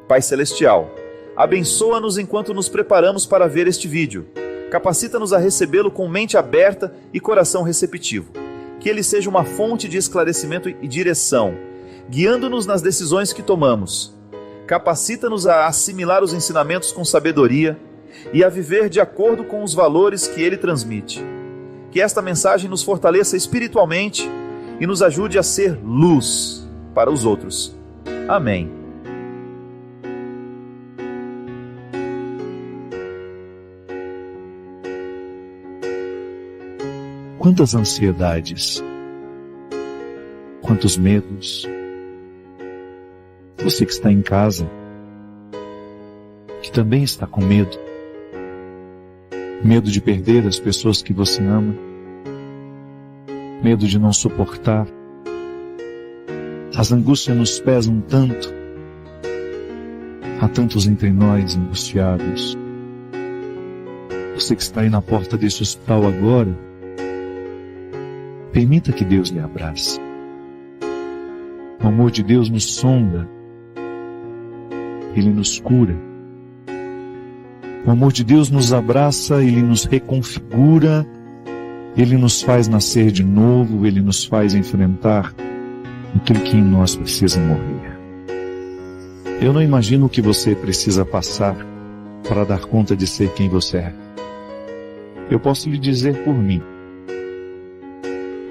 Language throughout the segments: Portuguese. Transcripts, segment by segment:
Pai Celestial, abençoa-nos enquanto nos preparamos para ver este vídeo. Capacita-nos a recebê-lo com mente aberta e coração receptivo. Que ele seja uma fonte de esclarecimento e direção, guiando-nos nas decisões que tomamos. Capacita-nos a assimilar os ensinamentos com sabedoria e a viver de acordo com os valores que ele transmite. Que esta mensagem nos fortaleça espiritualmente e nos ajude a ser luz para os outros. Amém. Quantas ansiedades, quantos medos. Você que está em casa, que também está com medo. Medo de perder as pessoas que você ama. Medo de não suportar. As angústias nos pesam tanto. Há tantos entre nós angustiados. Você que está aí na porta desse hospital agora, permita que Deus lhe abrace. O amor de Deus nos sonda. Ele nos cura. O amor de Deus nos abraça, Ele nos reconfigura, Ele nos faz nascer de novo, Ele nos faz enfrentar aquilo que em nós precisa morrer. Eu não imagino o que você precisa passar para dar conta de ser quem você é. Eu posso lhe dizer por mim.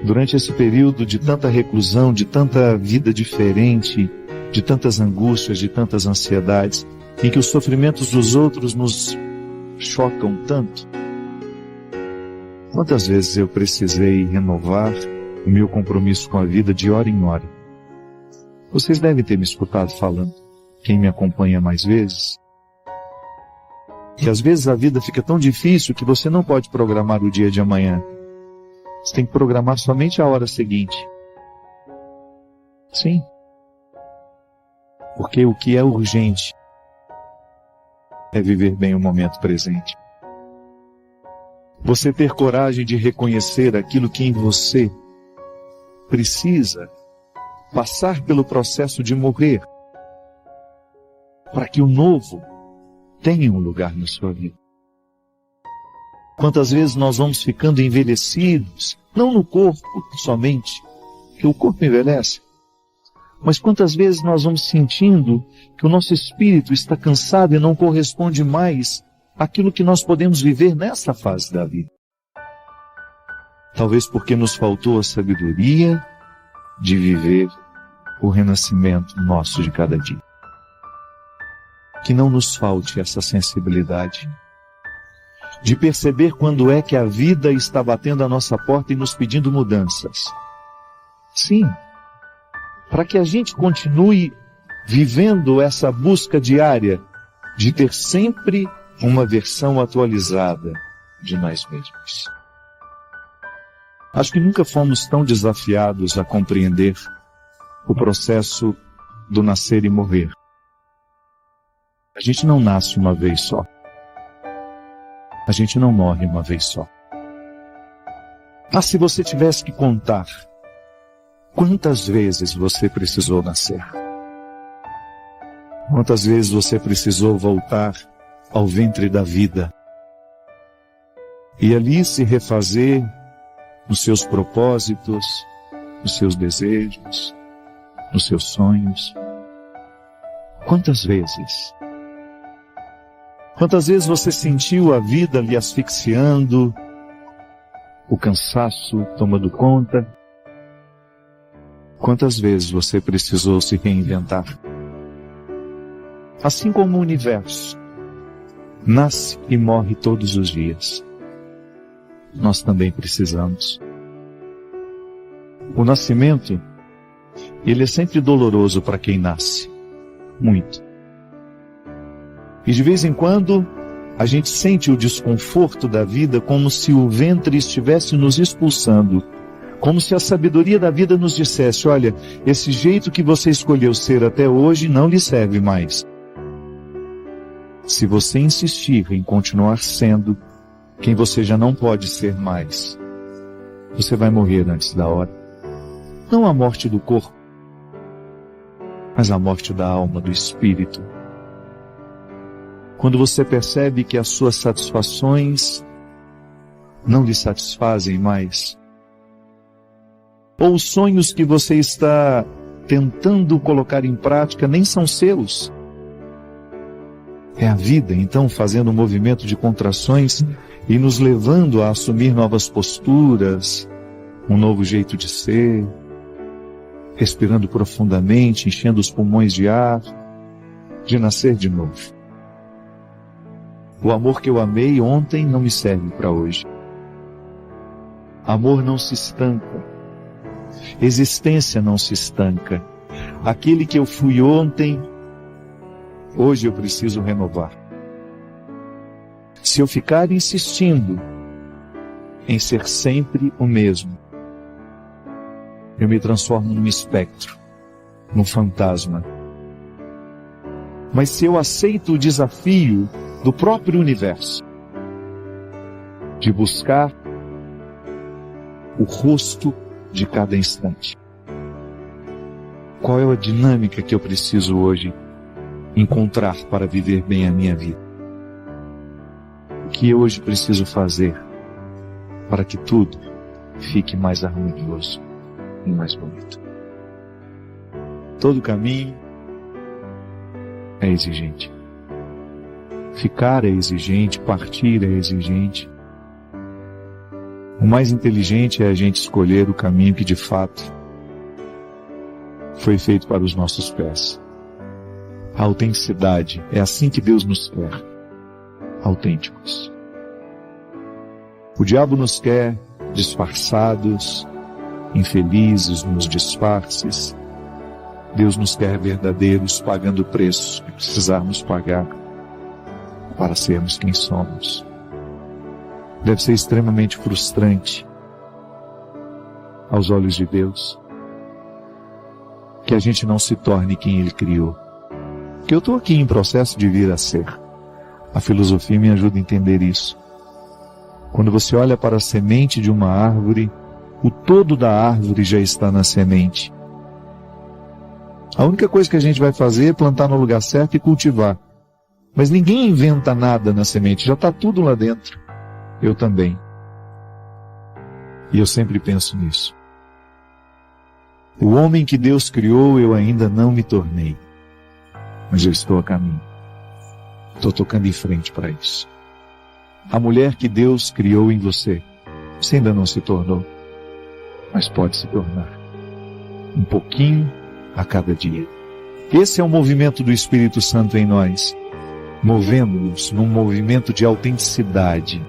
Durante esse período de tanta reclusão, de tanta vida diferente, de tantas angústias, de tantas ansiedades, em que os sofrimentos dos outros nos chocam tanto, quantas vezes eu precisei renovar o meu compromisso com a vida de hora em hora. Vocês devem ter me escutado falando, quem me acompanha mais vezes, que às vezes a vida fica tão difícil que você não pode programar o dia de amanhã. Você tem que programar somente a hora seguinte. Sim. Porque o que é urgente é viver bem o momento presente. Você ter coragem de reconhecer aquilo que em você precisa passar pelo processo de morrer, para que o novo tenha um lugar na sua vida. Quantas vezes nós vamos ficando envelhecidos, não no corpo somente, que o corpo envelhece, mas quantas vezes nós vamos sentindo que o nosso espírito está cansado e não corresponde mais àquilo que nós podemos viver nesta fase da vida. Talvez porque nos faltou a sabedoria de viver o renascimento nosso de cada dia. Que não nos falte essa sensibilidade de perceber quando é que a vida está batendo a nossa porta e nos pedindo mudanças. Sim, para que a gente continue vivendo essa busca diária de ter sempre uma versão atualizada de nós mesmos. Acho que nunca fomos tão desafiados a compreender o processo do nascer e morrer. A gente não nasce uma vez só. A gente não morre uma vez só. Mas se você tivesse que contar quantas vezes você precisou nascer, quantas vezes você precisou voltar ao ventre da vida e ali se refazer nos seus propósitos, nos seus desejos, nos seus sonhos. Quantas vezes? Quantas vezes você sentiu a vida lhe asfixiando, o cansaço tomando conta? Quantas vezes você precisou se reinventar? Assim como o universo nasce e morre todos os dias, nós também precisamos. O nascimento, ele é sempre doloroso para quem nasce, muito. E de vez em quando, a gente sente o desconforto da vida como se o ventre estivesse nos expulsando. Como se a sabedoria da vida nos dissesse, olha, esse jeito que você escolheu ser até hoje não lhe serve mais. Se você insistir em continuar sendo quem você já não pode ser mais, você vai morrer antes da hora. Não a morte do corpo, mas a morte da alma, do espírito, Quando você percebe que as suas satisfações não lhe satisfazem mais, ou os sonhos que você está tentando colocar em prática nem são seus. É a vida, então, fazendo um movimento de contrações e nos levando a assumir novas posturas, um novo jeito de ser, respirando profundamente, enchendo os pulmões de ar, de nascer de novo. O amor que eu amei ontem não me serve para hoje. Amor não se estanca. Existência não se estanca. Aquele que eu fui ontem, hoje eu preciso renovar. Se eu ficar insistindo em ser sempre o mesmo, eu me transformo num espectro, num fantasma. Mas se eu aceito o desafio do próprio universo, de buscar o rosto de cada instante, qual é a dinâmica que eu preciso hoje encontrar para viver bem a minha vida? O que eu hoje preciso fazer para que tudo fique mais harmonioso e mais bonito? Todo caminho é exigente. Ficar é exigente, partir é exigente. O mais inteligente é a gente escolher o caminho que de fato foi feito para os nossos pés. A autenticidade, é assim que Deus nos quer, autênticos. O diabo nos quer disfarçados, infelizes nos disfarces. Deus nos quer verdadeiros, pagando o preço que precisarmos pagar para sermos quem somos. Deve ser extremamente frustrante aos olhos de Deus que a gente não se torne quem Ele criou. Que eu estou aqui em processo de vir a ser. A filosofia me ajuda a entender isso. Quando você olha para a semente de uma árvore, o todo da árvore já está na semente. A única coisa que a gente vai fazer é plantar no lugar certo e cultivar. Mas ninguém inventa nada na semente, já está tudo lá dentro. Eu também. E eu sempre penso nisso. O homem que Deus criou eu ainda não me tornei. Mas eu estou a caminho. Estou tocando em frente para isso. A mulher que Deus criou em você ainda não se tornou, mas pode se tornar. Um pouquinho a cada dia. Esse é o movimento do Espírito Santo em nós, movendo-nos num movimento de autenticidade,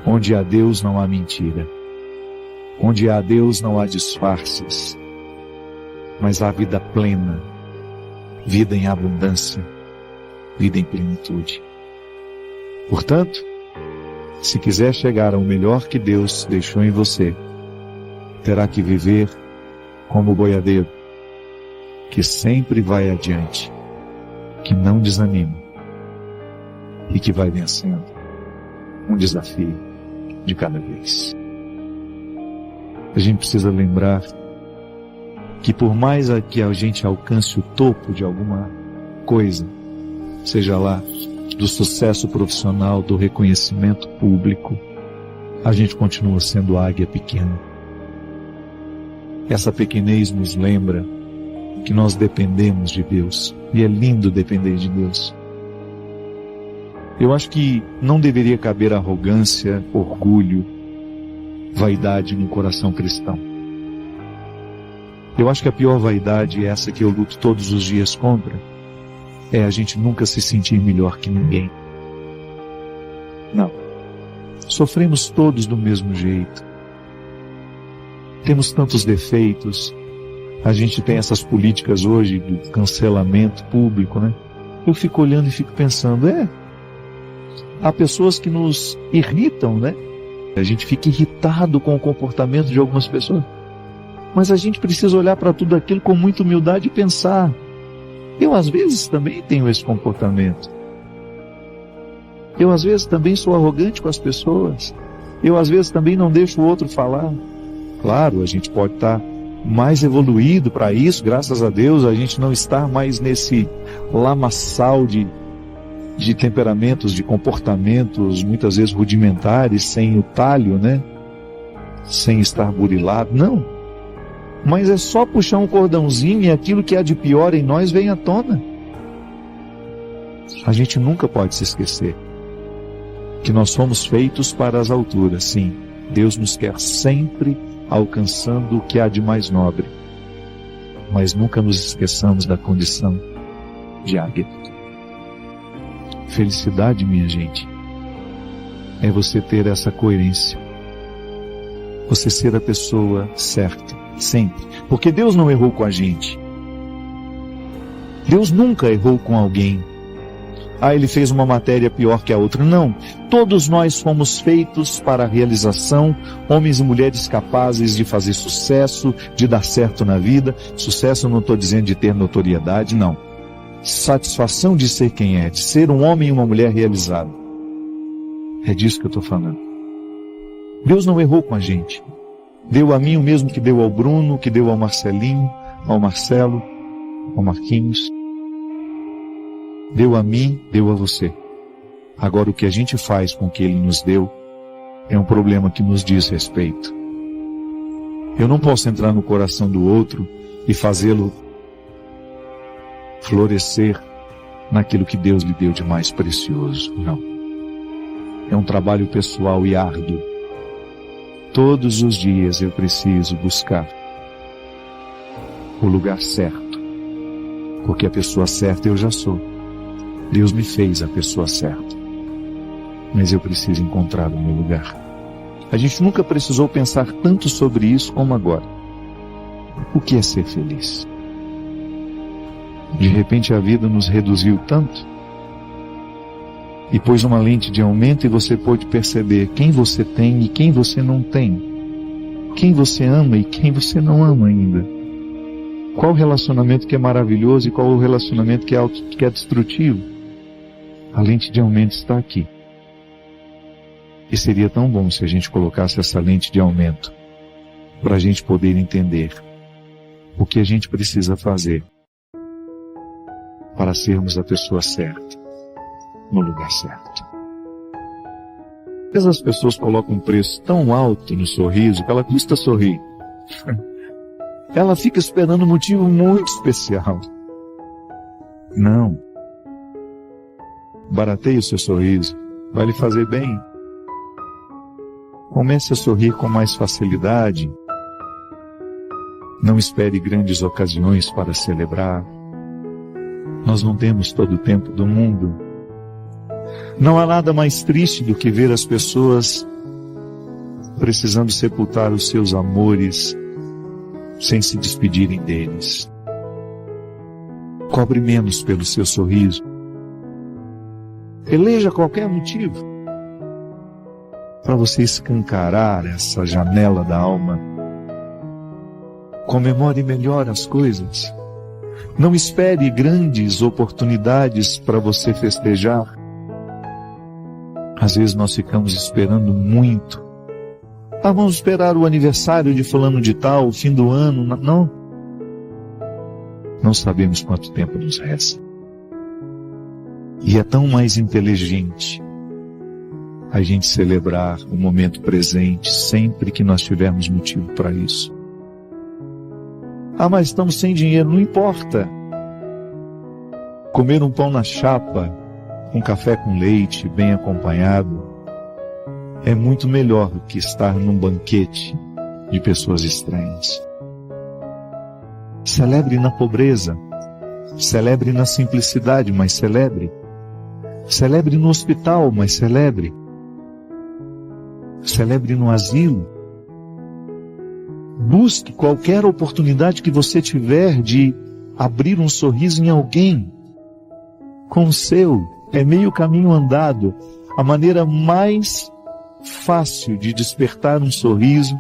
onde há Deus não há mentira, onde há Deus não há disfarces, mas há vida plena, vida em abundância, vida em plenitude. Portanto, se quiser chegar ao melhor que Deus deixou em você, terá que viver como o boiadeiro, que sempre vai adiante, que não desanima e que vai vencendo um desafio de cada vez. A gente precisa lembrar que por mais que a gente alcance o topo de alguma coisa, seja lá do sucesso profissional, do reconhecimento público, a gente continua sendo águia pequena. Essa pequenez nos lembra que nós dependemos de Deus, e é lindo depender de Deus. Eu acho que não deveria caber arrogância, orgulho, vaidade no coração cristão. Eu acho que a pior vaidade, essa que eu luto todos os dias contra, é a gente nunca se sentir melhor que ninguém. Não. Sofremos todos do mesmo jeito. Temos tantos defeitos. A gente tem essas políticas hoje do cancelamento público, né? Eu fico olhando e fico pensando, há pessoas que nos irritam, né? A gente fica irritado com o comportamento de algumas pessoas. Mas a gente precisa olhar para tudo aquilo com muita humildade e pensar, eu às vezes também tenho esse comportamento. Eu às vezes também sou arrogante com as pessoas. Eu às vezes também não deixo o outro falar. Claro, a gente pode estar mais evoluído para isso, graças a Deus, a gente não está mais nesse lamaçal de de temperamentos, de comportamentos, muitas vezes rudimentares, sem o talho, né? Sem estar burilado. Não. Mas é só puxar um cordãozinho e aquilo que há de pior em nós vem à tona. A gente nunca pode se esquecer que nós fomos feitos para as alturas, sim. Deus nos quer sempre alcançando o que há de mais nobre. Mas nunca nos esqueçamos da condição de águia. Felicidade, minha gente, é você ter essa coerência. Você ser a pessoa certa, sempre. Porque Deus não errou com a gente. Deus nunca errou com alguém. Ele fez uma matéria pior que a outra. Não. Todos nós fomos feitos para a realização, homens e mulheres capazes de fazer sucesso, de dar certo na vida. Sucesso eu não estou dizendo de ter notoriedade, não. Satisfação de ser quem é, de ser um homem e uma mulher realizado. É disso que eu estou falando. Deus não errou com a gente. Deu a mim o mesmo que deu ao Bruno, que deu ao Marcelinho, ao Marcelo, ao Marquinhos. Deu a mim, deu a você. Agora o que a gente faz com o que Ele nos deu é um problema que nos diz respeito. Eu não posso entrar no coração do outro e fazê-lo florescer naquilo que Deus lhe deu de mais precioso. Não. É um trabalho pessoal e árduo. Todos os dias eu preciso buscar o lugar certo, porque a pessoa certa eu já sou. Deus me fez a pessoa certa, mas eu preciso encontrar o meu lugar. A gente nunca precisou pensar tanto sobre isso como agora. O que é ser feliz? De repente a vida nos reduziu tanto e pôs uma lente de aumento e você pôde perceber quem você tem e quem você não tem, quem você ama e quem você não ama ainda, qual o relacionamento que é maravilhoso e qual o relacionamento que é destrutivo. A lente de aumento está aqui. E seria tão bom se a gente colocasse essa lente de aumento para a gente poder entender o que a gente precisa fazer para sermos a pessoa certa, no lugar certo. Às vezes as pessoas colocam um preço tão alto no sorriso que ela custa sorrir. Ela fica esperando um motivo muito especial. Não. Barateie o seu sorriso, vai lhe fazer bem. Comece a sorrir com mais facilidade. Não espere grandes ocasiões para celebrar. Nós não temos todo o tempo do mundo. Não há nada mais triste do que ver as pessoas precisando sepultar os seus amores sem se despedirem deles. Cobre menos pelo seu sorriso. Eleja qualquer motivo para você escancarar essa janela da alma. Comemore melhor as coisas. Não espere grandes oportunidades para você festejar. Às vezes nós ficamos esperando muito. Vamos esperar o aniversário de fulano de tal, o fim do ano. Não. Não sabemos quanto tempo nos resta. E é tão mais inteligente a gente celebrar o momento presente sempre que nós tivermos motivo para isso. Mas estamos sem dinheiro, não importa. Comer um pão na chapa, um café com leite, bem acompanhado, é muito melhor do que estar num banquete de pessoas estranhas. Celebre na pobreza, celebre na simplicidade, mas celebre. Celebre no hospital, mas celebre. Celebre no asilo. Busque qualquer oportunidade que você tiver de abrir um sorriso em alguém. Com o seu, é meio caminho andado. A maneira mais fácil de despertar um sorriso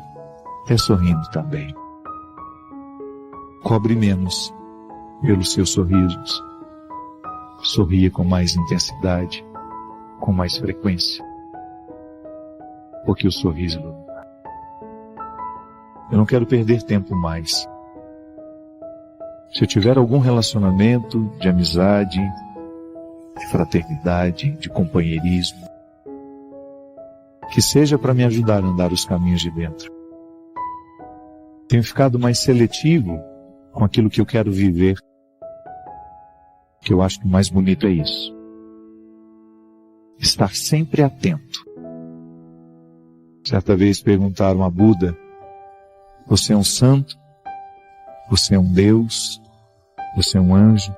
é sorrindo também. Cobre menos pelos seus sorrisos. Sorria com mais intensidade, com mais frequência. Porque o sorriso ilumina. Eu não quero perder tempo mais. Se eu tiver algum relacionamento de amizade, de fraternidade, de companheirismo, que seja para me ajudar a andar os caminhos de dentro. Tenho ficado mais seletivo com aquilo que eu quero viver, que eu acho que o mais bonito é isso. Estar sempre atento. Certa vez perguntaram a Buda: você é um santo? Você é um Deus? Você é um anjo?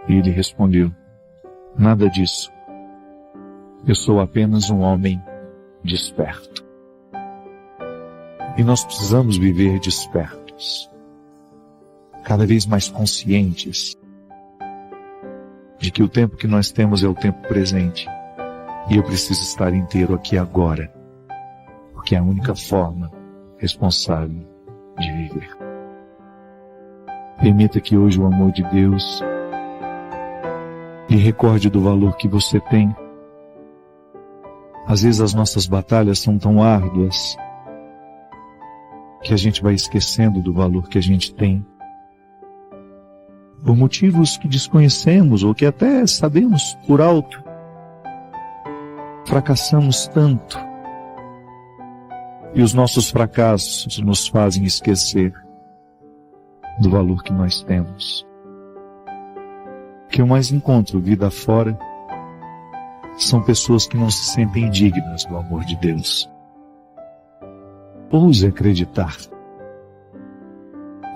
E ele respondeu: nada disso. Eu sou apenas um homem desperto. E nós precisamos viver despertos, cada vez mais conscientes de que o tempo que nós temos é o tempo presente. E eu preciso estar inteiro aqui agora, porque é a única forma responsável de viver. Permita que hoje o amor de Deus lhe recorde do valor que você tem. Às vezes as nossas batalhas são tão árduas que a gente vai esquecendo do valor que a gente tem, por motivos que desconhecemos ou que até sabemos por alto. Fracassamos tanto, e os nossos fracassos nos fazem esquecer do valor que nós temos. O que eu mais encontro vida afora são pessoas que não se sentem dignas do amor de Deus. Ouse acreditar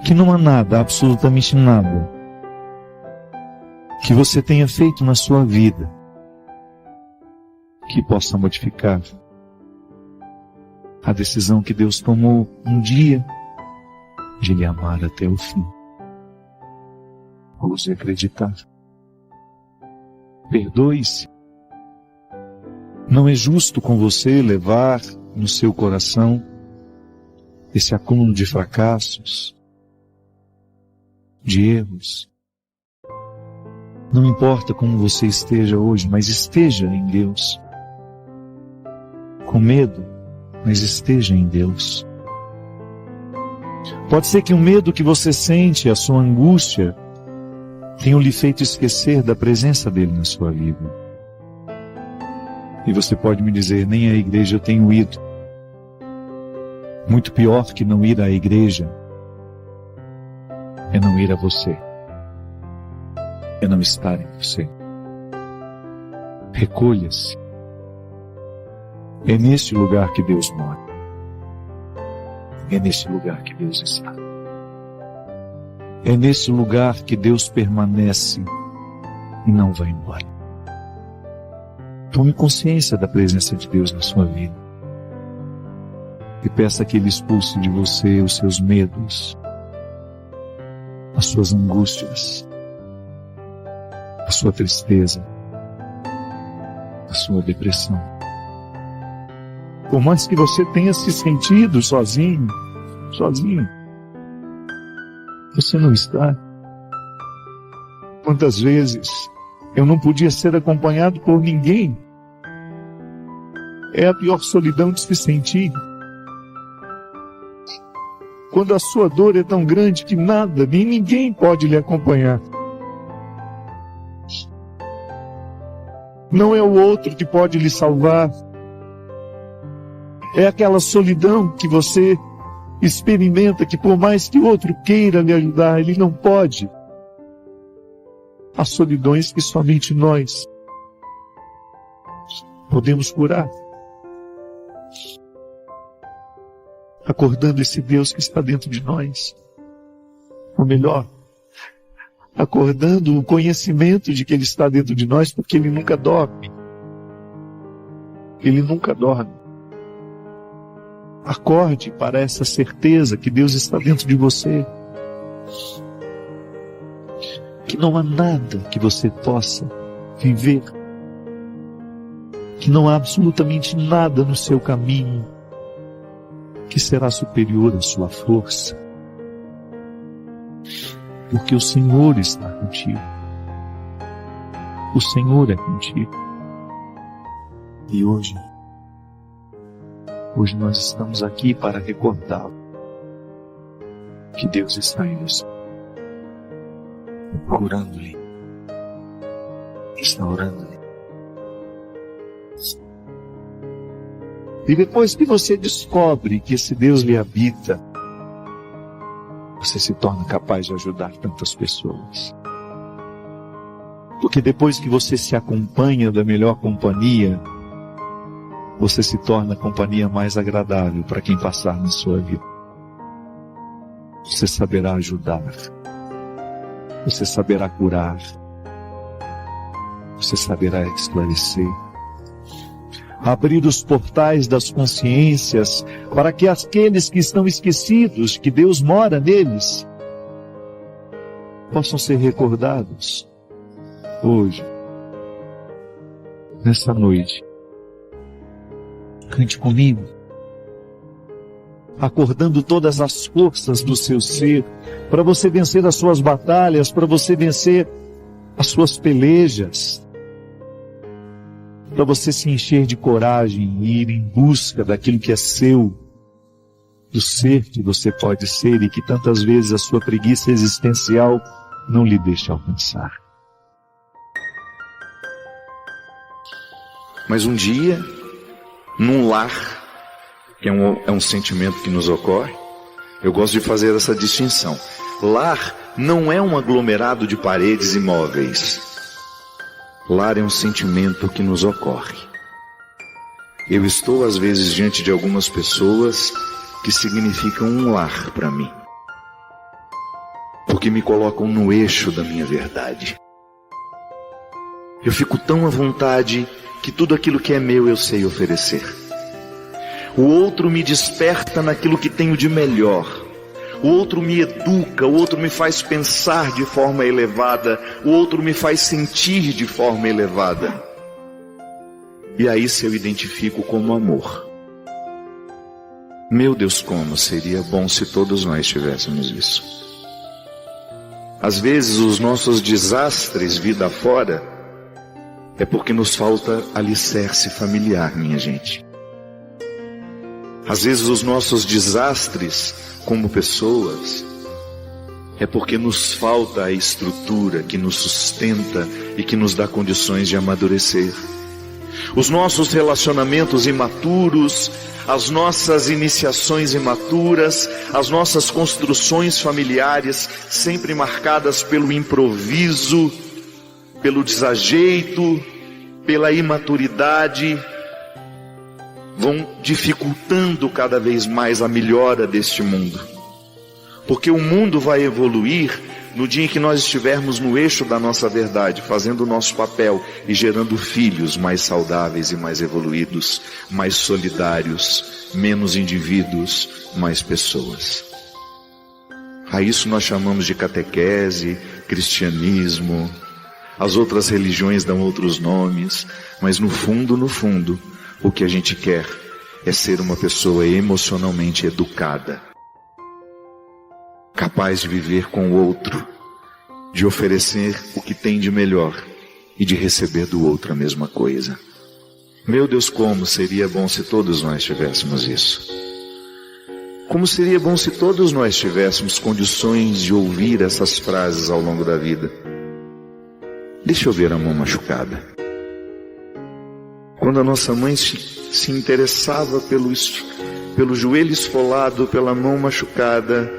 que não há nada, absolutamente nada, que você tenha feito na sua vida que possa modificar a decisão que Deus tomou um dia de lhe amar até o fim. Ouse acreditar. Perdoe-se. Não é justo com você levar no seu coração esse acúmulo de fracassos, de erros. Não importa como você esteja hoje, mas esteja em Deus. Com medo, mas esteja em Deus. Pode ser que o medo que você sente, a sua angústia, tenham lhe feito esquecer da presença dele na sua vida. E você pode me dizer: nem à igreja eu tenho ido. Muito pior que não ir à igreja é não ir a você, é não estar em você. Recolha-se. É neste lugar que Deus mora. É neste lugar que Deus está. É neste lugar que Deus permanece e não vai embora. Tome consciência da presença de Deus na sua vida. E peça que Ele expulse de você os seus medos, as suas angústias, a sua tristeza, a sua depressão. Por mais que você tenha se sentido sozinho, você não está. Quantas vezes eu não podia ser acompanhado por ninguém? É a pior solidão de se sentir. Quando a sua dor é tão grande que nada, nem ninguém pode lhe acompanhar. Não é o outro que pode lhe salvar. É aquela solidão que você experimenta, que por mais que o outro queira lhe ajudar, ele não pode. Há solidões que somente nós podemos curar. Acordando esse Deus que está dentro de nós. Ou melhor, acordando o conhecimento de que Ele está dentro de nós, porque Ele nunca dorme. Ele nunca dorme. Acorde para essa certeza que Deus está dentro de você. Que não há nada que você possa viver. Que não há absolutamente nada no seu caminho que será superior à sua força. Porque o Senhor está contigo. O Senhor é contigo. E hoje nós estamos aqui para recordá-lo que Deus está em você, procurando-lhe, está orando. E depois que você descobre que esse Deus lhe habita, você se torna capaz de ajudar tantas pessoas. Porque depois que você se acompanha da melhor companhia, você se torna a companhia mais agradável para quem passar na sua vida. Você saberá ajudar. Você saberá curar. Você saberá esclarecer. Abrir os portais das consciências para que aqueles que estão esquecidos, que Deus mora neles, possam ser recordados hoje, nessa noite. Cante comigo, acordando todas as forças do seu ser, para você vencer as suas batalhas, para você vencer as suas pelejas, para você se encher de coragem e ir em busca daquilo que é seu, do ser que você pode ser e que tantas vezes a sua preguiça existencial não lhe deixa alcançar. Mas um dia, num lar, que é um sentimento que nos ocorre, eu gosto de fazer essa distinção. Lar não é um aglomerado de paredes e móveis. Lar é um sentimento que nos ocorre. Eu estou às vezes diante de algumas pessoas que significam um lar para mim, porque me colocam no eixo da minha verdade. Eu fico tão à vontade que tudo aquilo que é meu eu sei oferecer. O outro me desperta naquilo que tenho de melhor. O outro me educa, o outro me faz pensar de forma elevada, o outro me faz sentir de forma elevada. E aí se eu identifico como amor. Meu Deus, como seria bom se todos nós tivéssemos isso. Às vezes os nossos desastres vida fora é porque nos falta alicerce familiar, minha gente. Às vezes os nossos desastres como pessoas é porque nos falta a estrutura que nos sustenta e que nos dá condições de amadurecer. Os nossos relacionamentos imaturos, as nossas iniciações imaturas, as nossas construções familiares sempre marcadas pelo improviso, pelo desajeito, pela imaturidade, vão dificultando cada vez mais a melhora deste mundo. Porque o mundo vai evoluir no dia em que nós estivermos no eixo da nossa verdade, fazendo o nosso papel e gerando filhos mais saudáveis e mais evoluídos, mais solidários, menos indivíduos, mais pessoas. A isso nós chamamos de catequese, cristianismo. As outras religiões dão outros nomes, mas no fundo, o que a gente quer é ser uma pessoa emocionalmente educada, capaz de viver com o outro, de oferecer o que tem de melhor e de receber do outro a mesma coisa. Meu Deus, como seria bom se todos nós tivéssemos isso. Como seria bom se todos nós tivéssemos condições de ouvir essas frases ao longo da vida. Deixa eu ver a mão machucada. Quando a nossa mãe se interessava pelo joelho esfolado, pela mão machucada,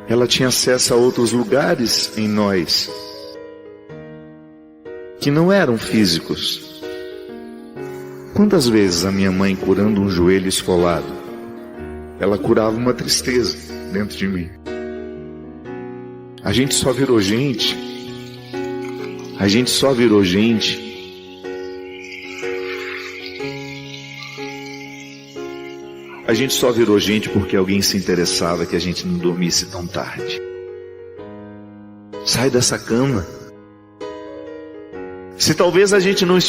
ela tinha acesso a outros lugares em nós que não eram físicos. Quantas vezes a minha mãe, curando um joelho esfolado, ela curava uma tristeza dentro de mim. A gente só virou gente. A gente só virou gente porque alguém se interessava que a gente não dormisse tão tarde. Sai dessa cama. Se talvez a gente não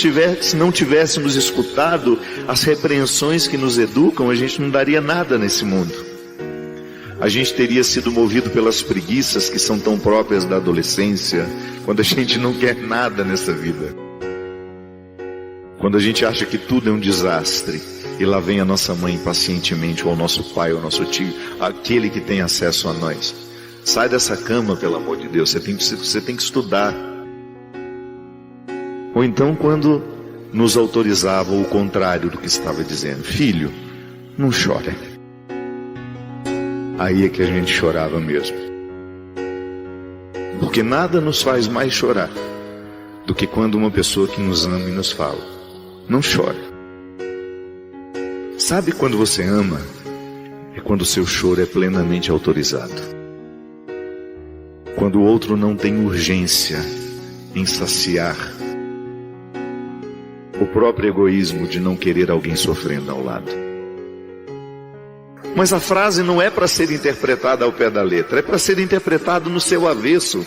tivéssemos escutado as repreensões que nos educam, a gente não daria nada nesse mundo. A gente teria sido movido pelas preguiças que são tão próprias da adolescência, quando a gente não quer nada nessa vida. Quando a gente acha que tudo é um desastre, e lá vem a nossa mãe pacientemente, ou o nosso pai, ou o nosso tio, aquele que tem acesso a nós. Sai dessa cama, pelo amor de Deus, você tem que estudar. Ou então quando nos autorizavam o contrário do que estava dizendo: filho, não chora. Aí é que a gente chorava mesmo. Porque nada nos faz mais chorar do que quando uma pessoa que nos ama e nos fala: não chora. Sabe quando você ama? É quando o seu choro é plenamente autorizado. Quando o outro não tem urgência em saciar o próprio egoísmo de não querer alguém sofrendo ao lado. Mas a frase não é para ser interpretada ao pé da letra, é para ser interpretada no seu avesso.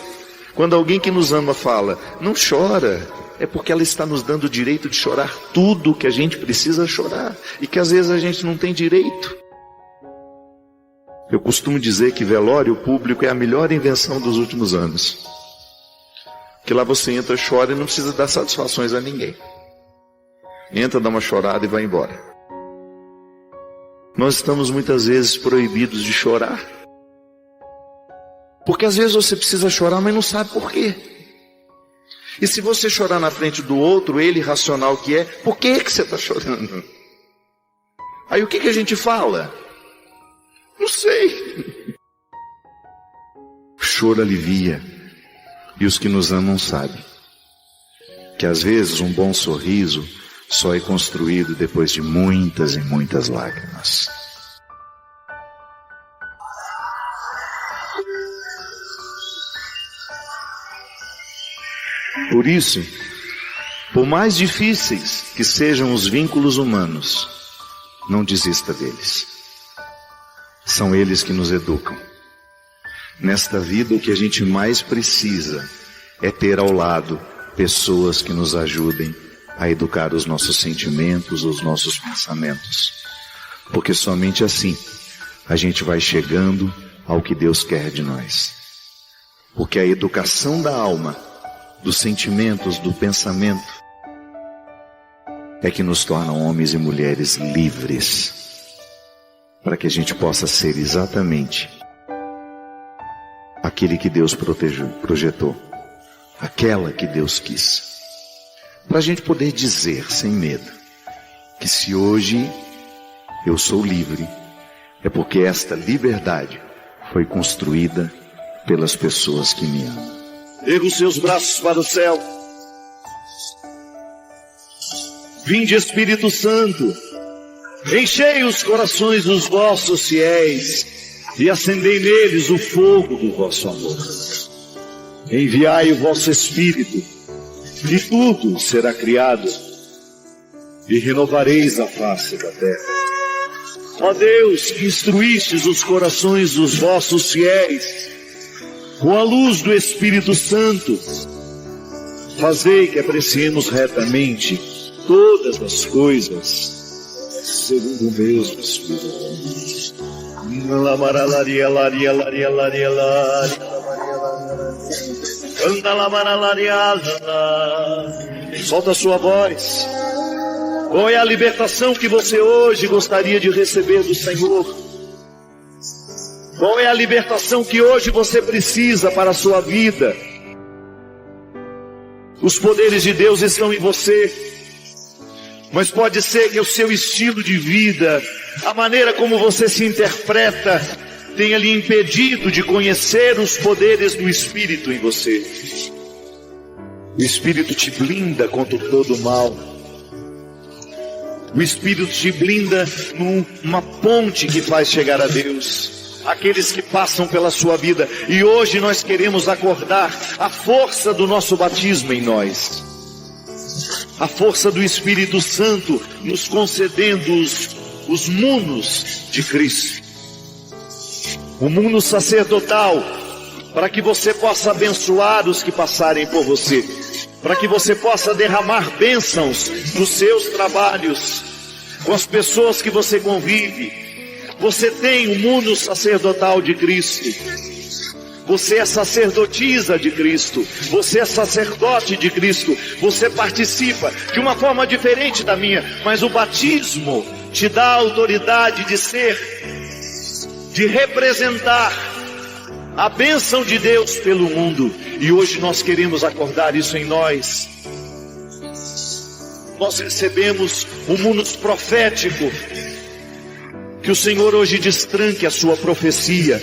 Quando alguém que nos ama fala: não chora, é porque ela está nos dando o direito de chorar tudo que a gente precisa chorar e que às vezes a gente não tem direito. Eu costumo dizer que velório público é a melhor invenção dos últimos anos. Que lá você entra, chora e não precisa dar satisfações a ninguém. Entra, dá uma chorada e vai embora. Nós estamos muitas vezes proibidos de chorar. Porque às vezes você precisa chorar, mas não sabe por quê. E se você chorar na frente do outro, ele racional que é, por que você está chorando? Aí o que a gente fala? Não sei. O choro alivia. E os que nos amam sabem que às vezes um bom sorriso só é construído depois de muitas e muitas lágrimas. Por isso, por mais difíceis que sejam os vínculos humanos, não desista deles. São eles que nos educam. Nesta vida, o que a gente mais precisa é ter ao lado pessoas que nos ajudem a educar os nossos sentimentos, os nossos pensamentos. Porque somente assim a gente vai chegando ao que Deus quer de nós. Porque a educação da alma, dos sentimentos, do pensamento, é que nos tornam homens e mulheres livres, para que a gente possa ser exatamente aquele que Deus projetou, aquela que Deus quis. Para a gente poder dizer sem medo que se hoje eu sou livre, é porque esta liberdade foi construída pelas pessoas que me amam. Erga os seus braços para o céu. Vinde, Espírito Santo, enchei os corações dos vossos fiéis e acendei neles o fogo do vosso amor. Enviai o vosso Espírito, e tudo será criado, e renovareis a face da terra. Ó Deus, que instruístes os corações dos vossos fiéis com a luz do Espírito Santo, fazei que apreciemos retamente todas as coisas segundo o mesmo Espírito. Solta a sua voz. Qual é a libertação que você hoje gostaria de receber do Senhor? Qual é a libertação que hoje você precisa para a sua vida? Os poderes de Deus estão em você, mas pode ser que o seu estilo de vida, a maneira como você se interpreta, tenha lhe impedido de conhecer os poderes do Espírito em você. O Espírito te blinda contra todo o mal. O Espírito te blinda numa ponte que faz chegar a Deus. Aqueles que passam pela sua vida. E hoje nós queremos acordar a força do nosso batismo em nós. A força do Espírito Santo nos concedendo os munos de Cristo. O mundo sacerdotal, para que você possa abençoar os que passarem por você, para que você possa derramar bênçãos nos seus trabalhos, com as pessoas que você convive. Você tem o mundo sacerdotal de Cristo. Você é sacerdotisa de Cristo. Você é sacerdote de Cristo. Você participa de uma forma diferente da minha, mas o batismo te dá a autoridade de ser, de representar a bênção de Deus pelo mundo. E hoje nós queremos acordar isso em nós. nós recebemos o munus profético. Que o Senhor hoje destranque a sua profecia.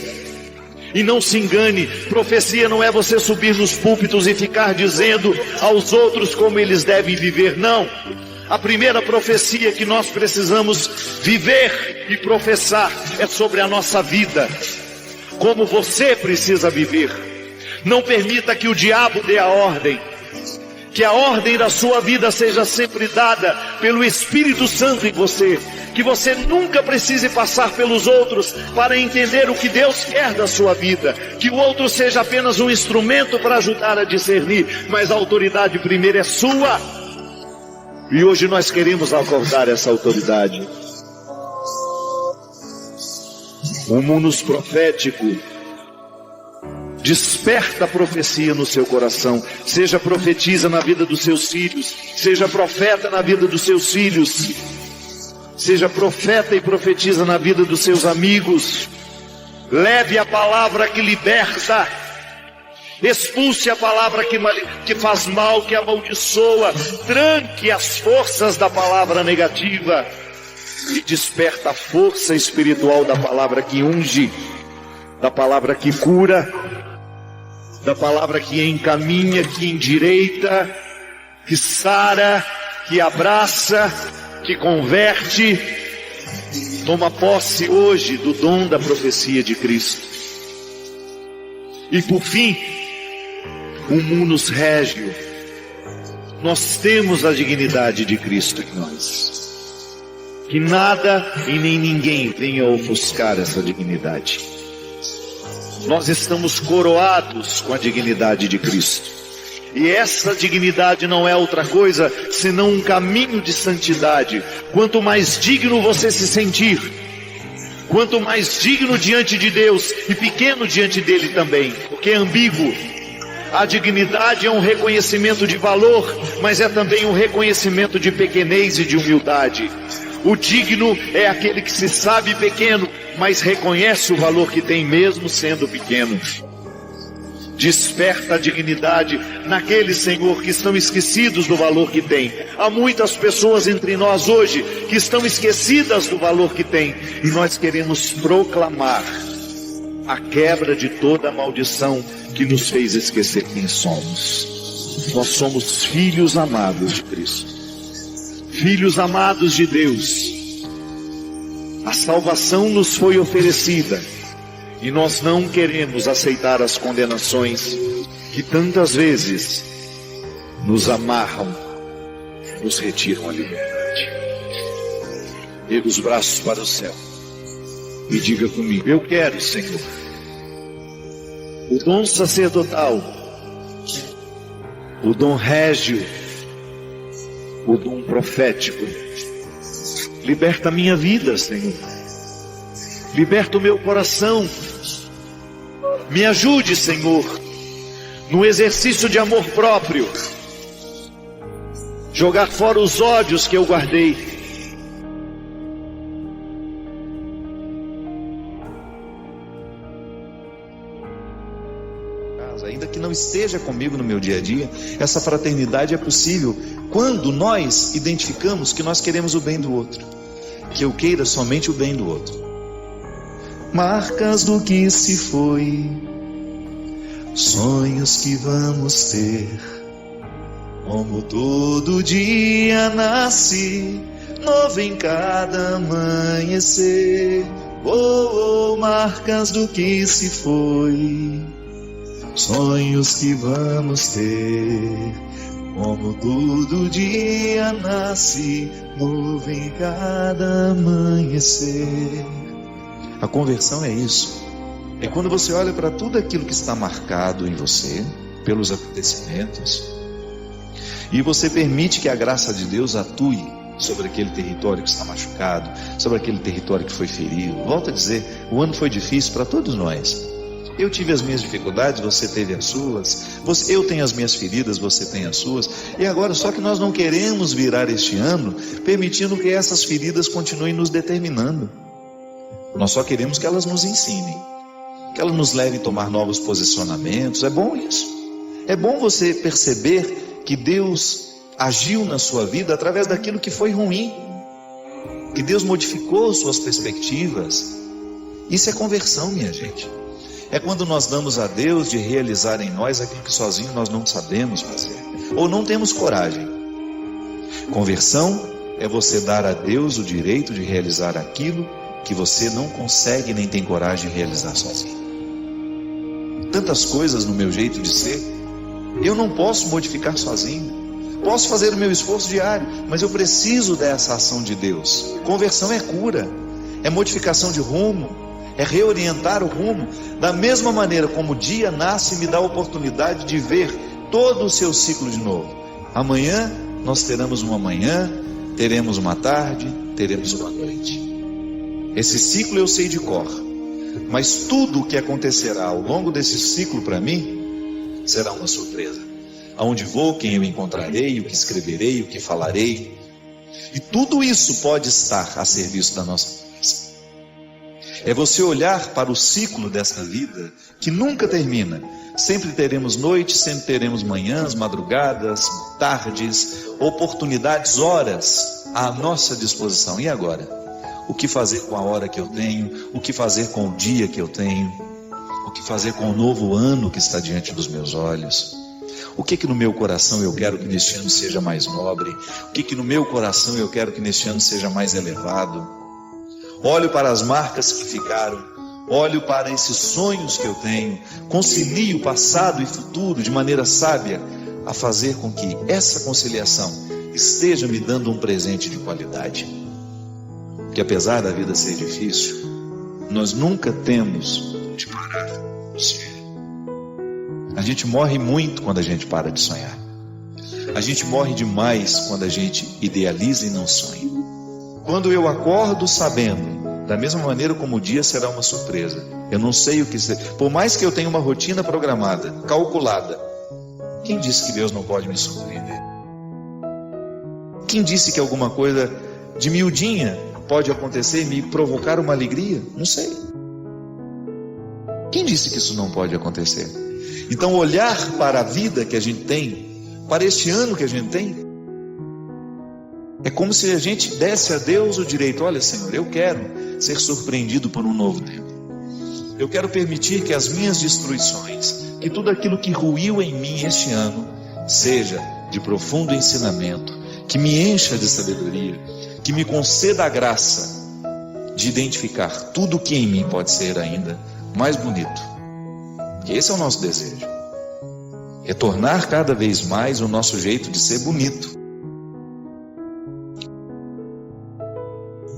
E não se engane, profecia não é você subir nos púlpitos e ficar dizendo aos outros como eles devem viver, não. A primeira profecia que nós precisamos viver e professar é sobre a nossa vida. Como você precisa viver. Não permita que o diabo dê a ordem. Que a ordem da sua vida seja sempre dada pelo Espírito Santo em você. Que você nunca precise passar pelos outros para entender o que Deus quer da sua vida. Que o outro seja apenas um instrumento para ajudar a discernir, mas a autoridade primeiro é sua. E hoje nós queremos acordar essa autoridade. O munus profético desperta a profecia no seu coração. Seja profetiza na vida dos seus filhos. Seja profeta na vida dos seus filhos. Seja profeta e profetiza na vida dos seus amigos. Leve a palavra que liberta. Expulse a palavra que faz mal, que amaldiçoa. Tranque as forças da palavra negativa. E desperta a força espiritual da palavra que unge. Da palavra que cura. Da palavra que encaminha, que endireita. Que sara, que abraça, que converte. Toma posse hoje do dom da profecia de Cristo. E por fim, o munus régio. Nós temos a dignidade de Cristo em nós. Que nada e nem ninguém venha ofuscar essa dignidade. Nós estamos coroados com a dignidade de Cristo. E essa dignidade não é outra coisa senão um caminho de santidade. Quanto mais digno você se sentir, quanto mais digno diante de Deus e pequeno diante dele também, porque é ambíguo. A dignidade é um reconhecimento de valor, mas é também um reconhecimento de pequenez e de humildade. O digno é aquele que se sabe pequeno, mas reconhece o valor que tem mesmo sendo pequeno. Desperta a dignidade naqueles, Senhor, que estão esquecidos do valor que tem. Há muitas pessoas entre nós hoje que estão esquecidas do valor que tem. E nós queremos proclamar a quebra de toda a maldição que nos fez esquecer quem somos. Nós somos filhos amados de Cristo. Filhos amados de Deus. A salvação nos foi oferecida. E nós não queremos aceitar as condenações que tantas vezes nos amarram, nos retiram a liberdade. Erga os braços para o céu e diga comigo: eu quero, Senhor, o dom sacerdotal, o dom régio, o dom profético. Liberta a minha vida, Senhor. Liberta o meu coração. Me ajude, Senhor, no exercício de amor próprio. Jogar fora os ódios que eu guardei. Ainda que não esteja comigo no meu dia a dia, essa fraternidade é possível quando nós identificamos que nós queremos o bem do outro, que eu queira somente o bem do outro. Marcas do que se foi, sonhos que vamos ter, como todo dia nasce, novo em cada amanhecer. Oh, oh, marcas do que se foi, sonhos que vamos ter, como todo dia nasce, novo em cada amanhecer. A conversão é isso. É quando você olha para tudo aquilo que está marcado em você, pelos acontecimentos, e você permite que a graça de Deus atue sobre aquele território que está machucado, sobre aquele território que foi ferido. Volto a dizer, o ano foi difícil para todos nós. Eu tive as minhas dificuldades, você teve as suas. Eu tenho as minhas feridas, você tem as suas. E agora, só que nós não queremos virar este ano permitindo que essas feridas continuem nos determinando. Nós só queremos que elas nos ensinem, que elas nos levem a tomar novos posicionamentos. É bom isso. É bom você perceber que Deus agiu na sua vida através daquilo que foi ruim, que Deus modificou suas perspectivas. Isso é conversão, minha gente. É quando nós damos a Deus de realizar em nós aquilo que sozinho nós não sabemos fazer, ou não temos coragem. Conversão é você dar a Deus o direito de realizar aquilo que você não consegue nem tem coragem de realizar sozinho. Tantas coisas no meu jeito de ser, eu não posso modificar sozinho. Posso fazer o meu esforço diário, mas eu preciso dessa ação de Deus. Conversão é cura, é modificação de rumo, é reorientar o rumo. Da mesma maneira como o dia nasce e me dá a oportunidade de ver todo o seu ciclo de novo. Amanhã nós teremos uma manhã, teremos uma tarde, teremos uma noite. Esse ciclo eu sei de cor, mas tudo o que acontecerá ao longo desse ciclo para mim será uma surpresa. Aonde vou, quem eu encontrarei, o que escreverei, o que falarei. E tudo isso pode estar a serviço da nossa vida. É você olhar para o ciclo dessa vida que nunca termina. Sempre teremos noites, sempre teremos manhãs, madrugadas, tardes, oportunidades, horas à nossa disposição. E agora? O que fazer com a hora que eu tenho? O que fazer com o dia que eu tenho? O que fazer com o novo ano que está diante dos meus olhos? O que no meu coração eu quero que neste ano seja mais nobre? O que no meu coração eu quero que neste ano seja mais elevado? Olho para as marcas que ficaram, olho para esses sonhos que eu tenho, concilio passado e futuro de maneira sábia, a fazer com que essa conciliação esteja me dando um presente de qualidade. Que apesar da vida ser difícil, nós nunca temos de parar de sonhar. A gente morre muito quando a gente para de sonhar. A gente morre demais quando a gente idealiza e não sonha. Quando eu acordo sabendo, da mesma maneira como o dia será uma surpresa, eu não sei o que ser. Por mais que eu tenha uma rotina programada, calculada, quem disse que Deus não pode me surpreender? Quem disse que alguma coisa de miudinha pode acontecer e me provocar uma alegria? Não sei. Quem disse que isso não pode acontecer? Então olhar para a vida que a gente tem, para este ano que a gente tem, é como se a gente desse a Deus o direito. Olha, Senhor, eu quero ser surpreendido por um novo tempo. Eu quero permitir que as minhas destruições, que tudo aquilo que ruiu em mim este ano, seja de profundo ensinamento, que me encha de sabedoria, que me conceda a graça de identificar tudo o que em mim pode ser ainda mais bonito. Que esse é o nosso desejo. É tornar cada vez mais o nosso jeito de ser bonito.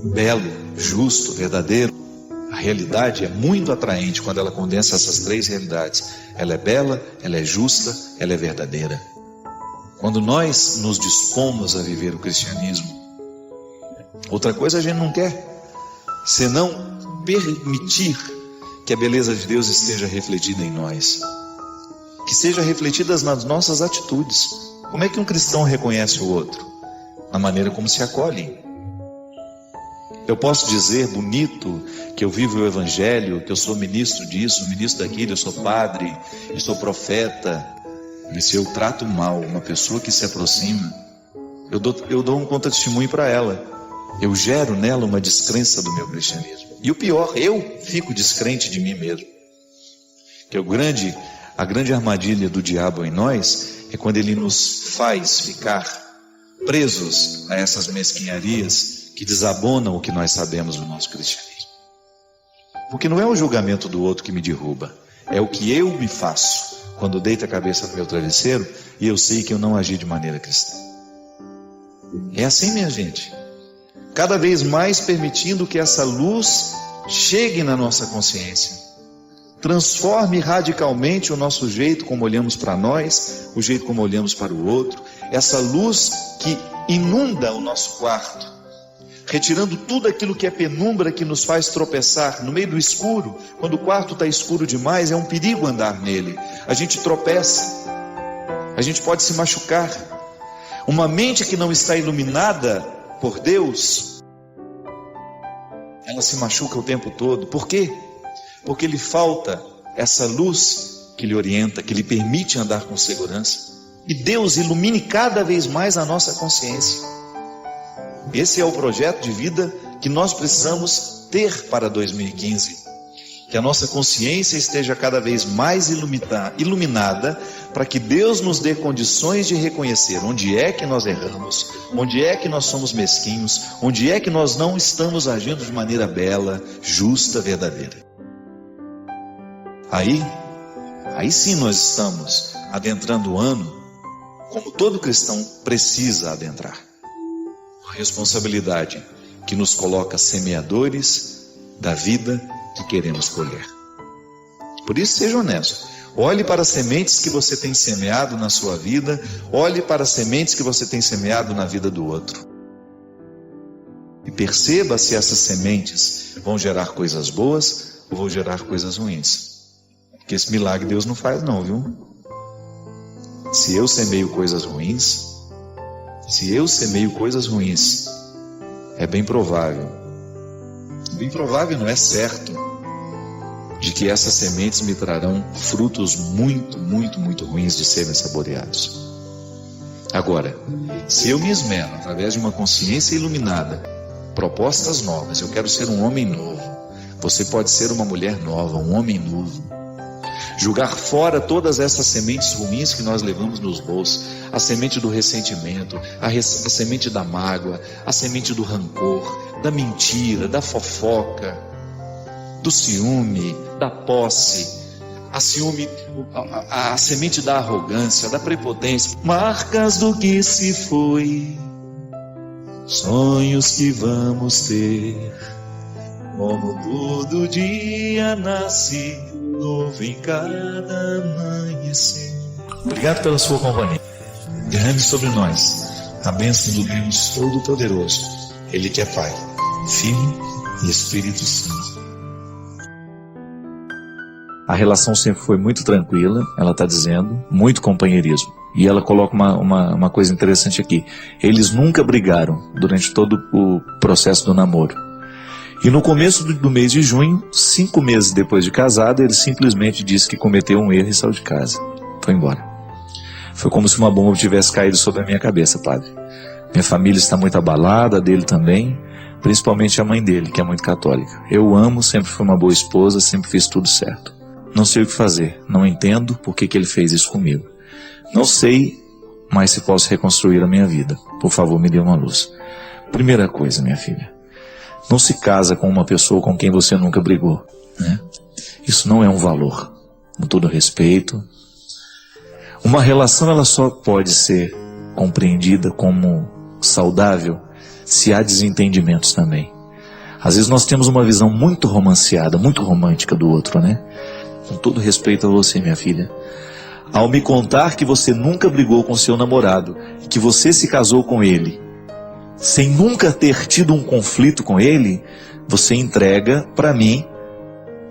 Belo, justo, verdadeiro. A realidade é muito atraente quando ela condensa essas três realidades. Ela é bela, ela é justa, ela é verdadeira. Quando nós nos dispomos a viver o cristianismo, outra coisa a gente não quer, senão permitir que a beleza de Deus esteja refletida em nós, que seja refletida nas nossas atitudes. Como é que um cristão reconhece o outro? Na maneira como se acolhem. Eu posso dizer bonito que eu vivo o evangelho, que eu sou ministro disso, ministro daquilo, eu sou padre, eu sou profeta, mas se eu trato mal uma pessoa que se aproxima, eu dou um contra-testemunho para ela. Eu gero nela uma descrença do meu cristianismo. E o pior, eu fico descrente de mim mesmo. Que a grande armadilha do diabo em nós é quando ele nos faz ficar presos a essas mesquinharias que desabonam o que nós sabemos do nosso cristianismo. Porque não é o julgamento do outro que me derruba, é o que eu me faço quando deito a cabeça no meu travesseiro e eu sei que eu não agi de maneira cristã. É assim, minha gente. Cada vez mais permitindo que essa luz chegue na nossa consciência, transforme radicalmente o nosso jeito como olhamos para nós, o jeito como olhamos para o outro, essa luz que inunda o nosso quarto, retirando tudo aquilo que é penumbra que nos faz tropeçar no meio do escuro. Quando o quarto está escuro demais, é um perigo andar nele. A gente tropeça, a gente pode se machucar. Uma mente que não está iluminada por Deus, ela se machuca o tempo todo. Por quê? Porque lhe falta essa luz que lhe orienta, que lhe permite andar com segurança. e Deus ilumine cada vez mais a nossa consciência. Esse é o projeto de vida que nós precisamos ter para 2015. Que a nossa consciência esteja cada vez mais iluminada, para que Deus nos dê condições de reconhecer onde é que nós erramos, onde é que nós somos mesquinhos, onde é que nós não estamos agindo de maneira bela, justa, verdadeira. Aí sim nós estamos adentrando o ano como todo cristão precisa adentrar. A responsabilidade que nos coloca semeadores da vida que queremos colher. Por isso, seja honesto. Olhe para as sementes que você tem semeado na sua vida, olhe para as sementes que você tem semeado na vida do outro. E perceba se essas sementes vão gerar coisas boas ou vão gerar coisas ruins. Porque esse milagre Deus não faz não, viu? Se eu semeio coisas ruins, é bem provável não é certo, de que essas sementes me trarão frutos muito, muito, muito ruins de serem saboreados. Agora, se eu me esmero através de uma consciência iluminada, propostas novas, eu quero ser um homem novo, você pode ser uma mulher nova, um homem novo, jogar fora todas essas sementes ruins que nós levamos nos bolsos, a semente do ressentimento, a semente da mágoa, a semente do rancor, da mentira, da fofoca, do ciúme, da posse, a semente da arrogância, da prepotência, marcas do que se foi, sonhos que vamos ter, como todo dia nasce novo em cada amanhecer. Obrigado pela sua companhia. Derrame sobre nós a bênção do Deus Todo-Poderoso, Ele que é Pai, Filho e Espírito Santo. A relação sempre foi muito tranquila, ela está dizendo, muito companheirismo. E ela coloca uma coisa interessante aqui. Eles nunca brigaram durante todo o processo do namoro. E no começo do mês de junho, 5 meses depois de casado, ele simplesmente disse que cometeu um erro e saiu de casa. Foi embora. Foi como se uma bomba tivesse caído sobre a minha cabeça, padre. Minha família está muito abalada, a dele também, principalmente a mãe dele, que é muito católica. Eu o amo, sempre fui uma boa esposa, sempre fiz tudo certo. Não sei o que fazer, não entendo por que ele fez isso comigo. Não sei mais se posso reconstruir a minha vida. Por favor, me dê uma luz. Primeira coisa, minha filha, não se casa com uma pessoa com quem você nunca brigou, né? Isso não é um valor, com todo respeito. Uma relação ela só pode ser compreendida como saudável se há desentendimentos também. Às vezes nós temos uma visão muito romanceada, muito romântica do outro, né? Com todo respeito a você, minha filha, ao me contar que você nunca brigou com seu namorado, que você se casou com ele, sem nunca ter tido um conflito com ele, você entrega para mim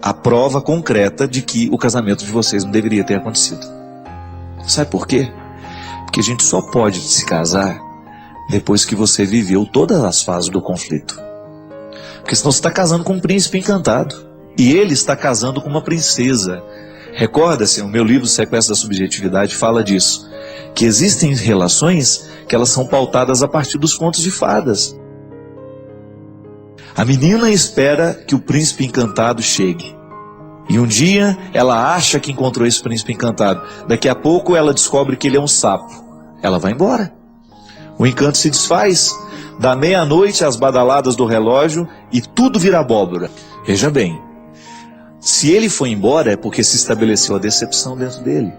a prova concreta de que o casamento de vocês não deveria ter acontecido. Sabe por quê? Porque a gente só pode se casar depois que você viveu todas as fases do conflito. Porque senão você está casando com um príncipe encantado. E ele está casando com uma princesa. Recorda-se, o meu livro Sequestro da Subjetividade fala disso. Que existem relações que elas são pautadas a partir dos contos de fadas. A menina espera que o príncipe encantado chegue. E um dia ela acha que encontrou esse príncipe encantado. Daqui a pouco ela descobre que ele é um sapo. Ela vai embora. O encanto se desfaz. Da meia-noite às badaladas do relógio e tudo vira abóbora. Veja bem, se ele foi embora é porque se estabeleceu a decepção dentro dele.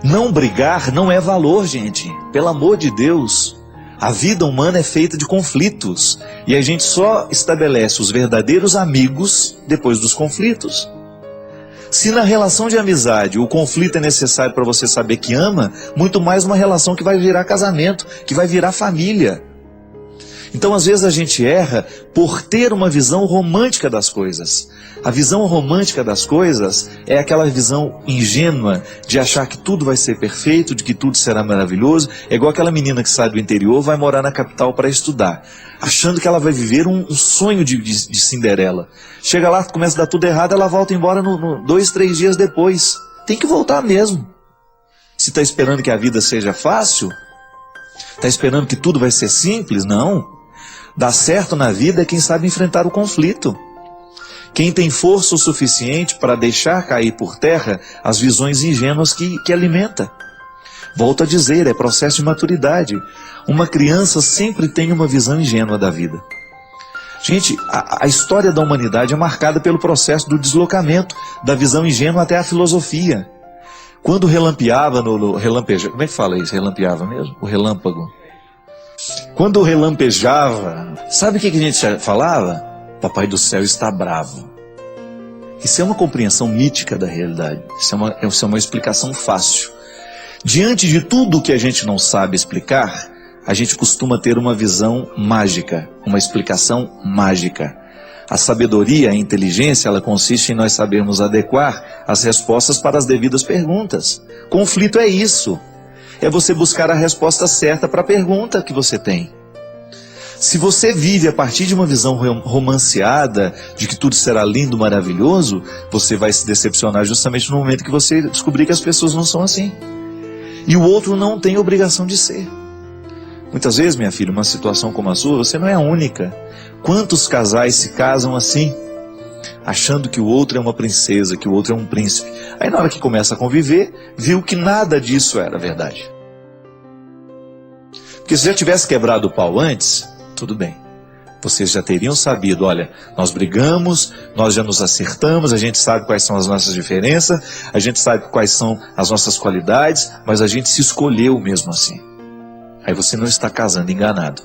Não brigar não é valor, gente. Pelo amor de Deus. A vida humana é feita de conflitos. E a gente só estabelece os verdadeiros amigos depois dos conflitos. Se na relação de amizade o conflito é necessário para você saber que ama, muito mais uma relação que vai virar casamento, que vai virar família. Então às vezes a gente erra por ter uma visão romântica das coisas. A visão romântica das coisas é aquela visão ingênua de achar que tudo vai ser perfeito, de que tudo será maravilhoso. É igual aquela menina que sai do interior, vai morar na capital para estudar, achando que ela vai viver um sonho de Cinderela. Chega lá, começa a dar tudo errado, ela volta embora 2, 3 dias depois. Tem que voltar mesmo. Se está esperando que a vida seja fácil? Está esperando que tudo vai ser simples? Não. Dá certo na vida é quem sabe enfrentar o conflito. Quem tem força o suficiente para deixar cair por terra as visões ingênuas que alimenta. Volto a dizer, é processo de maturidade. Uma criança sempre tem uma visão ingênua da vida. Gente, a história da humanidade é marcada pelo processo do deslocamento da visão ingênua até a filosofia. Quando relampeava relampejava, como é que fala isso? Relampeava mesmo? O relâmpago. Quando relampejava, sabe o que a gente falava? Papai do céu está bravo. Isso é uma compreensão mítica da realidade. Isso é uma explicação fácil. Diante de tudo que a gente não sabe explicar, a gente costuma ter uma visão mágica, uma explicação mágica. A sabedoria, a inteligência, ela consiste em nós sabermos adequar as respostas para as devidas perguntas. Conflito é isso. É você buscar a resposta certa para a pergunta que você tem. Se você vive a partir de uma visão romanceada, de que tudo será lindo, maravilhoso, você vai se decepcionar justamente no momento que você descobrir que as pessoas não são assim. E o outro não tem obrigação de ser. Muitas vezes, minha filha, uma situação como a sua, você não é a única. Quantos casais se casam assim, achando que o outro é uma princesa, que o outro é um príncipe? Aí na hora que começa a conviver, viu que nada disso era verdade. Porque se já tivesse quebrado o pau antes, tudo bem. Vocês já teriam sabido, olha, nós brigamos, nós já nos acertamos, a gente sabe quais são as nossas diferenças, a gente sabe quais são as nossas qualidades, mas a gente se escolheu mesmo assim. Aí você não está casando enganado.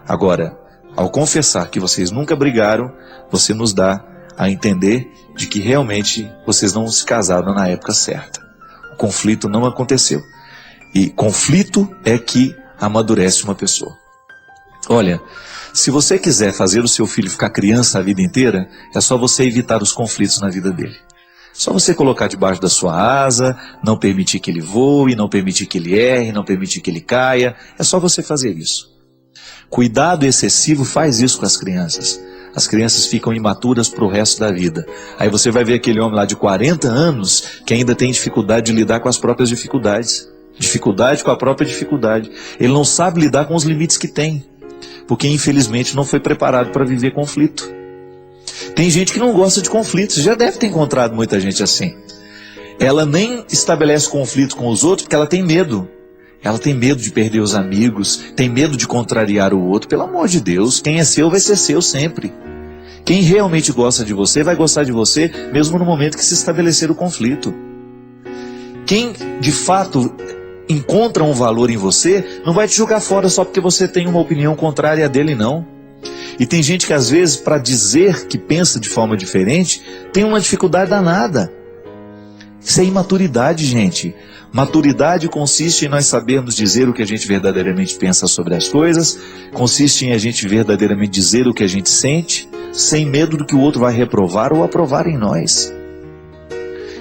Agora, ao confessar que vocês nunca brigaram, você nos dá a entender de que realmente vocês não se casaram na época certa. O conflito não aconteceu. E conflito é que amadurece uma pessoa. Olha, se você quiser fazer o seu filho ficar criança a vida inteira, é só você evitar os conflitos na vida dele. Só você colocar debaixo da sua asa, não permitir que ele voe, não permitir que ele erre, não permitir que ele caia. É só você fazer isso. Cuidado excessivo faz isso com as crianças. As crianças ficam imaturas para o resto da vida. Aí você vai ver aquele homem lá de 40 anos que ainda tem dificuldade de lidar com as próprias dificuldades. Dificuldade com a própria dificuldade. Ele não sabe lidar com os limites que tem. Porque infelizmente não foi preparado para viver conflito. Tem gente que não gosta de conflitos, já deve ter encontrado muita gente assim. Ela nem estabelece conflito com os outros porque ela tem medo. Ela tem medo de perder os amigos, tem medo de contrariar o outro. Pelo amor de Deus, quem é seu vai ser seu sempre. Quem realmente gosta de você vai gostar de você mesmo no momento que se estabelecer o conflito. Quem de fato encontra um valor em você não vai te jogar fora só porque você tem uma opinião contrária a dele, não. E tem gente que às vezes, para dizer que pensa de forma diferente, tem uma dificuldade danada. Isso é imaturidade, gente. Maturidade consiste em nós sabermos dizer o que a gente verdadeiramente pensa sobre as coisas, consiste em a gente verdadeiramente dizer o que a gente sente, sem medo do que o outro vai reprovar ou aprovar em nós.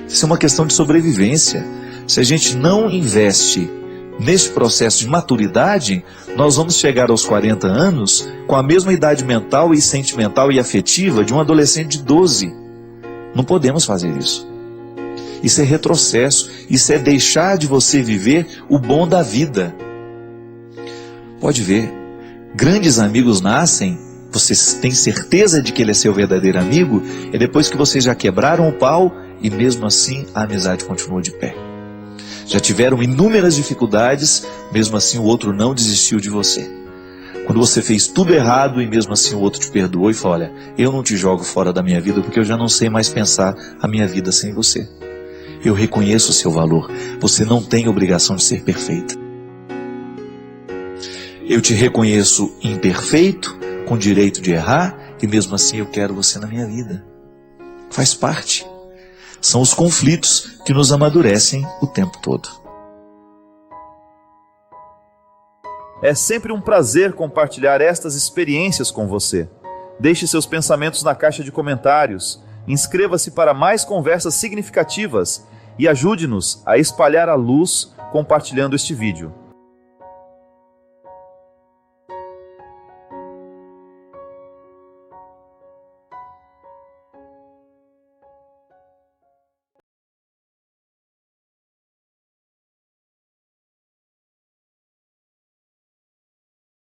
Isso é uma questão de sobrevivência. Se a gente não investe nesse processo de maturidade, nós vamos chegar aos 40 anos com a mesma idade mental e sentimental e afetiva de um adolescente de 12. Não podemos fazer isso. Isso é retrocesso, isso é deixar de você viver o bom da vida. Pode ver, grandes amigos nascem, você tem certeza de que ele é seu verdadeiro amigo, é depois que vocês já quebraram o pau e mesmo assim a amizade continuou de pé. Já tiveram inúmeras dificuldades, mesmo assim o outro não desistiu de você. Quando você fez tudo errado e mesmo assim o outro te perdoou e falou, olha, eu não te jogo fora da minha vida porque eu já não sei mais pensar a minha vida sem você. Eu reconheço o seu valor, você não tem obrigação de ser perfeita. Eu te reconheço imperfeito, com direito de errar, e mesmo assim eu quero você na minha vida. Faz parte. São os conflitos que nos amadurecem o tempo todo. É sempre um prazer compartilhar estas experiências com você. Deixe seus pensamentos na caixa de comentários, inscreva-se para mais conversas significativas e ajude-nos a espalhar a luz compartilhando este vídeo.